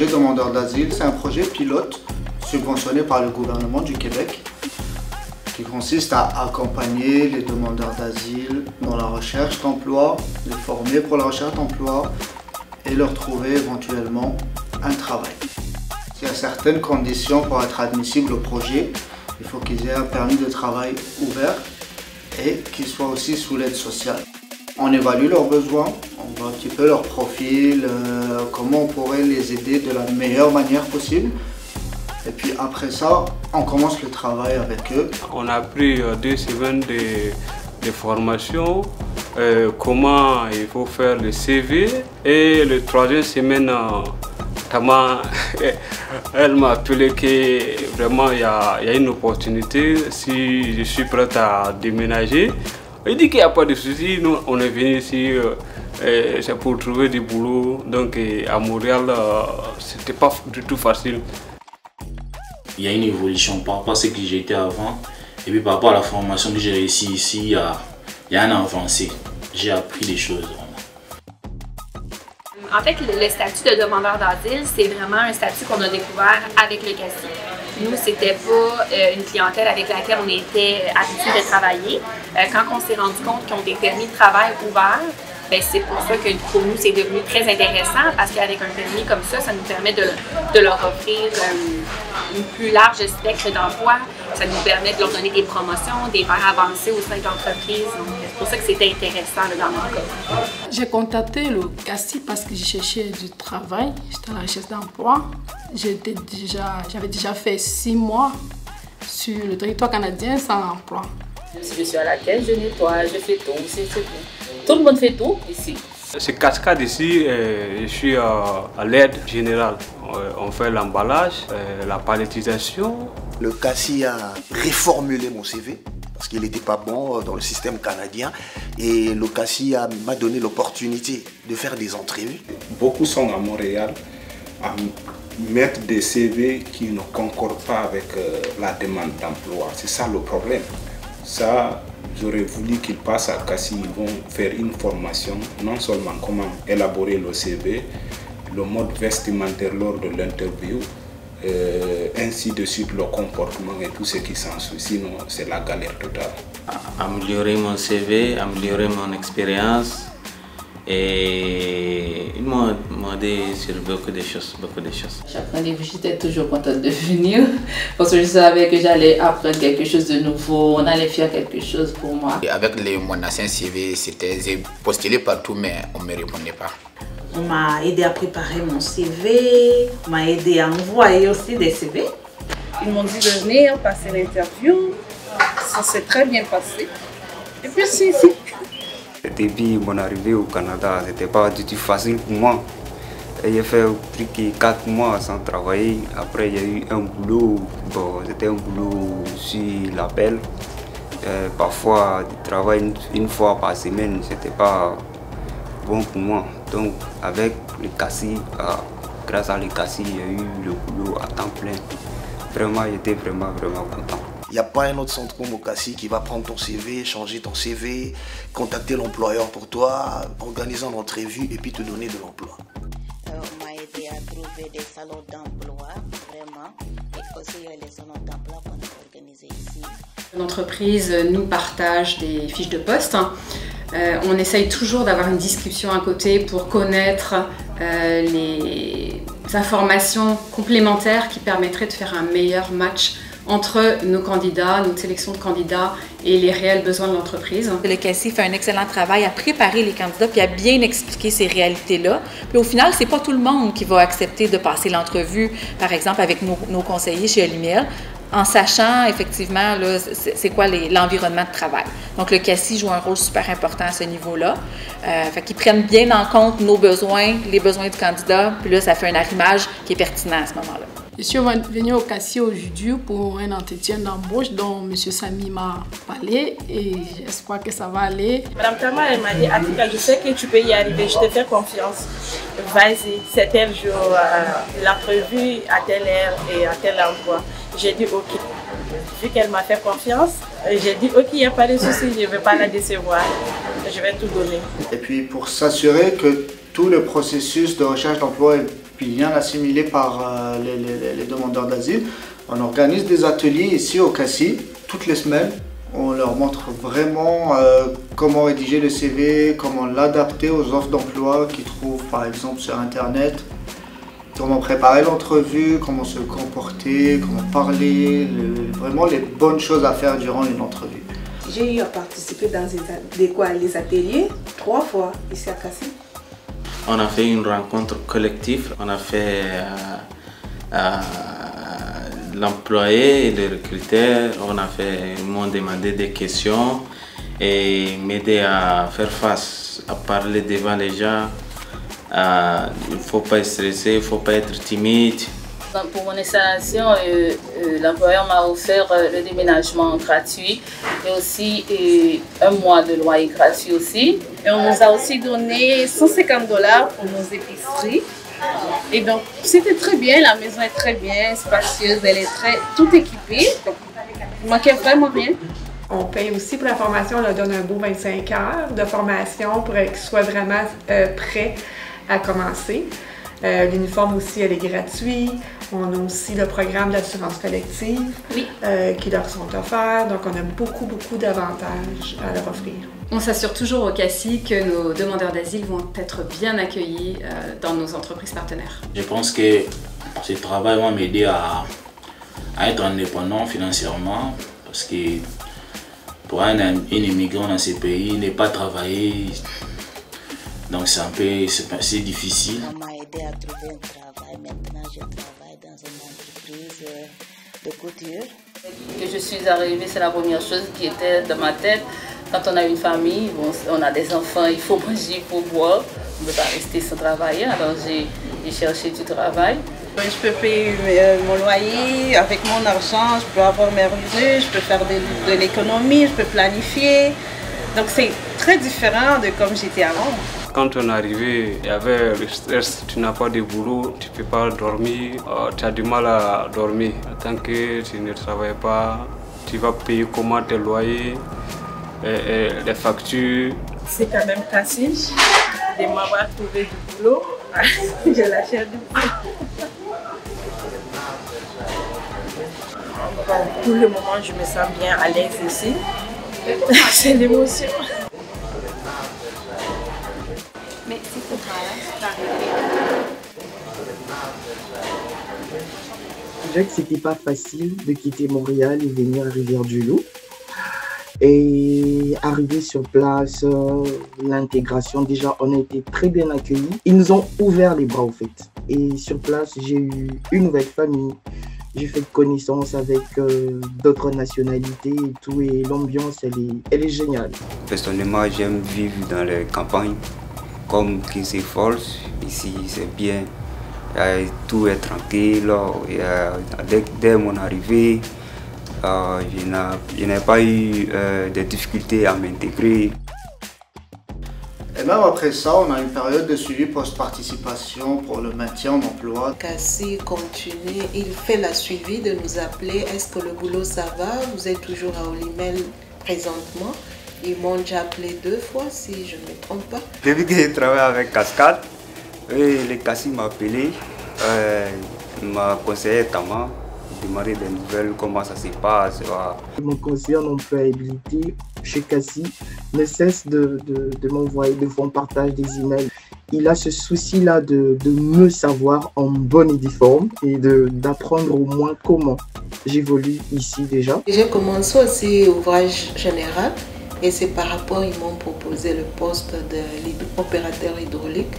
projet demandeur d'asile, c'est un projet pilote subventionné par le gouvernement du Québec qui consiste à accompagner les demandeurs d'asile dans la recherche d'emploi, les former pour la recherche d'emploi et leur trouver éventuellement un travail. Il y a certaines conditions pour être admissible au projet. Il faut qu'ils aient un permis de travail ouvert et qu'ils soient aussi sous l'aide sociale. On évalue leurs besoins, on voit un petit peu leur profil, comment on pourrait les aider de la meilleure manière possible. Et puis après ça, on commence le travail avec eux. On a pris 2 semaines de formation, comment il faut faire le CV. Et la 3e semaine, elle m'a appelé que vraiment il y a une opportunité si je suis prête à déménager. Il dit qu'il n'y a pas de souci, nous on est venu ici, c'est pour trouver du boulot. Donc à Montréal, c'était pas du tout facile. Il y a une évolution par rapport à ce que j'étais avant. Et puis par rapport à la formation que j'ai réussi ici, il y a un avancé. J'ai appris des choses. En fait, le statut de demandeur d'asile, c'est vraiment un statut qu'on a découvert avec le CACI. Nous, c'était pas une clientèle avec laquelle on était habitué de travailler. Quand on s'est rendu compte qu'ils ont des permis de travail ouverts, c'est pour ça que pour nous, c'est devenu très intéressant parce qu'avec un permis comme ça nous permet de leur offrir une plus large spectre d'emploi. Ça nous permet de leur donner des promotions, des faire avancer au sein de l'entreprise. C'est pour ça que c'était intéressant là, dans mon cas. J'ai contacté le CACI parce que je cherchais du travail. J'étais à la recherche d'emploi. J'avais déjà fait 6 mois sur le territoire canadien sans emploi. Si je suis à la caisse, je nettoie, je fais tout, c'est tout. Tout le monde fait tout ici. Ce cascade ici, je suis à l'aide générale. On fait l'emballage, la palettisation. Le CACI a réformulé mon CV parce qu'il n'était pas bon dans le système canadien. Et le CACI m'a donné l'opportunité de faire des entrevues. Beaucoup sont à Montréal à mettre des CV qui ne concordent pas avec la demande d'emploi. C'est ça le problème. Ça, j'aurais voulu qu'ils passent à CACI, ils vont faire une formation, non seulement comment élaborer le CV, le mode vestimentaire lors de l'interview, ainsi de suite le comportement et tout ce qui s'ensuit, sinon c'est la galère totale. Améliorer mon CV, améliorer mon expérience et ils m'ont demandé sur beaucoup de choses. Chaque rendez-vous, j'étais toujours contente de venir parce que je savais que j'allais apprendre quelque chose de nouveau, on allait faire quelque chose pour moi. Et avec mon ancien CV, j'ai postulé partout mais on ne me répondait pas. On m'a aidé à préparer mon CV, on m'a aidé à envoyer aussi des CV. Ils m'ont dit de venir passer l'interview, ça s'est très bien passé. Et puis c'est ici. Depuis mon arrivée au Canada, c'était pas du tout facile pour moi. J'ai fait plus que 4 mois sans travailler. Après, il y a eu un boulot. Bon, c'était un boulot sur l'appel. Parfois, du travail une fois par semaine, c'était pas bon pour moi. Donc, avec le CACI, grâce à le CACI, il y a eu le boulot à temps plein. Vraiment, j'étais vraiment content. Il n'y a pas un autre centre comme au CACI qui va prendre ton CV, changer ton CV, contacter l'employeur pour toi, organiser une entrevue et puis te donner de l'emploi. On m'a aidé à trouver des salons d'emploi, vraiment, et aussi les salons d'emploi qu'on a organisés ici. L'entreprise nous partage des fiches de poste. On essaye toujours d'avoir une discussion à côté pour connaître les informations complémentaires qui permettraient de faire un meilleur match entre nos candidats, notre sélection de candidats et les réels besoins de l'entreprise. Le CACI fait un excellent travail à préparer les candidats puis à bien expliquer ces réalités-là. Puis au final, c'est pas tout le monde qui va accepter de passer l'entrevue, par exemple avec nos conseillers chez Lumière, en sachant effectivement c'est quoi l'environnement de travail. Donc le CACI joue un rôle super important à ce niveau-là. Fait qu'ils prennent bien en compte nos besoins, les besoins du candidat, puis là ça fait un arrimage qui est pertinent à ce moment-là. Je suis venue au CACI aujourd'hui pour un entretien d'embauche dont M. Samy m'a parlé et j'espère que ça va aller. Madame Tama, elle m'a dit, Atika, je sais que tu peux y arriver, je te fais confiance. Vas-y, c'est tel jour, l'entrevue à telle heure et à tel endroit. J'ai dit ok. Vu qu'elle m'a fait confiance, j'ai dit ok, il n'y a pas de souci, je ne vais pas la décevoir. Je vais tout donner. Et puis pour s'assurer que tout le processus de recherche d'emploi est bien assimilé par les demandeurs d'asile. On organise des ateliers ici au CACI toutes les semaines. On leur montre vraiment comment rédiger le CV, comment l'adapter aux offres d'emploi qu'ils trouvent par exemple sur internet, comment préparer l'entrevue, comment se comporter, comment parler, vraiment les bonnes choses à faire durant une entrevue. J'ai eu à participer dans les ateliers 3 fois ici à CACI. On a fait une rencontre collective, on a fait l'employé et le recruteur, ils m'ont demandé des questions et m'aider à faire face, à parler devant les gens. Il ne faut pas être stressé, il ne faut pas être timide. Pour mon installation, l'employeur m'a offert le déménagement gratuit et aussi 1 mois de loyer gratuit aussi. Et on nous a aussi donné 150 $ pour nos épiceries. Et donc c'était très bien, la maison est très bien, spacieuse, elle est tout équipée. Donc, il manquait vraiment rien. On paye aussi pour la formation, on leur donne un beau 25 heures de formation pour qu'ils soient vraiment prêts à commencer. L'uniforme aussi, elle est gratuite. On a aussi le programme d'assurance collective qui leur sont offerts. Donc, on a beaucoup d'avantages à leur offrir. On s'assure toujours au CACI que nos demandeurs d'asile vont être bien accueillis dans nos entreprises partenaires. Je pense que ce travail va m'aider à être indépendant financièrement parce que pour un immigrant dans ces pays, ne pas travailler, donc c'est difficile. On m'a aidé à trouver un travail. Maintenant, je travaille dans une entreprise de couture. Quand je suis arrivée, c'est la première chose qui était dans ma tête. Quand on a une famille, on a des enfants, il faut manger, il faut boire. On ne peut pas rester sans travailler, alors j'ai cherché du travail. Je peux payer mon loyer avec mon argent, je peux avoir mes revenus, je peux faire de l'économie, je peux planifier. Donc c'est très différent de comme j'étais avant. Quand on est arrivé, il y avait le stress, tu n'as pas de boulot, tu ne peux pas dormir, tu as du mal à dormir. Tant que tu ne travailles pas, tu vas payer comment tes loyers, les factures. C'est quand même facile de m'avoir trouvé du boulot. J'ai la chair du boulot. Pour le moment, je me sens bien à l'aise ici. C'est l'émotion. Mais c'est ce travail, Je dirais que c'était pas facile de quitter Montréal et venir à Rivière-du-Loup. Et arriver sur place, l'intégration, déjà on a été très bien accueillis. Ils nous ont ouvert les bras au fait. Et sur place, j'ai eu une nouvelle famille. J'ai fait connaissance avec d'autres nationalités et tout. Et l'ambiance, elle est géniale. Personnellement, j'aime vivre dans les campagnes comme Kinsey Falls. Ici, c'est bien. Tout est tranquille. Dès mon arrivée, je n'ai pas eu de difficultés à m'intégrer. Et même après ça, on a une période de suivi post-participation pour le maintien en emploi. CACI continue, il fait la suivi de nous appeler. Est-ce que le boulot ça va? Vous êtes toujours à Olimel présentement? Ils m'ont déjà appelé 2 fois si je ne me trompe pas. Depuis que je travaille avec Cascade, le CACI m'a appelé, m'a conseillé Tama. Demander des nouvelles, comment ça se passe. Mon conseiller en employabilité chez CACI ne cesse de m'envoyer, de faire un partage des emails. Il a ce souci-là de me savoir en bonne et due forme et d'apprendre au moins comment j'évolue ici déjà. J'ai commencé aussi ouvrage général et c'est par rapport, ils m'ont proposé le poste d'opérateur hydraulique.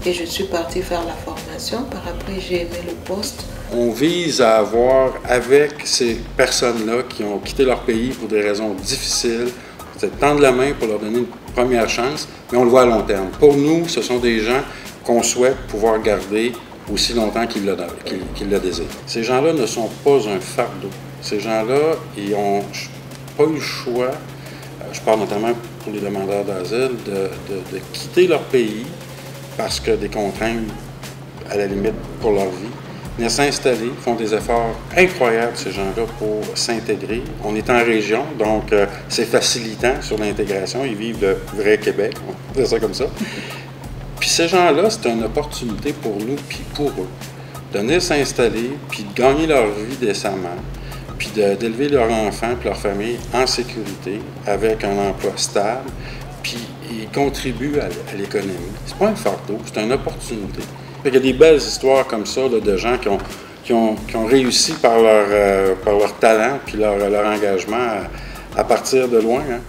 Et je suis partie faire la formation. Par après, j'ai aimé le poste. On vise à avoir avec ces personnes-là qui ont quitté leur pays pour des raisons difficiles, c'est tendre la main pour leur donner une première chance, mais on le voit à long terme. Pour nous, ce sont des gens qu'on souhaite pouvoir garder aussi longtemps qu'ils le désirent. Ces gens-là ne sont pas un fardeau. Ces gens-là, ils n'ont pas eu le choix, je parle notamment pour les demandeurs d'asile, de quitter leur pays parce que des contraintes, à la limite, pour leur vie, venir s'installer, font des efforts incroyables, ces gens-là, pour s'intégrer. On est en région, donc c'est facilitant sur l'intégration. Ils vivent le vrai Québec, on va dire ça comme ça. Puis ces gens-là, c'est une opportunité pour nous, puis pour eux, de venir s'installer, puis de gagner leur vie décemment, puis d'élever leurs enfants et leur famille en sécurité, avec un emploi stable, puis ils contribuent à l'économie. C'est pas un fardeau, c'est une opportunité. Il y a des belles histoires comme ça là, de gens qui ont réussi par leur talent puis leur engagement à partir de loin. Hein.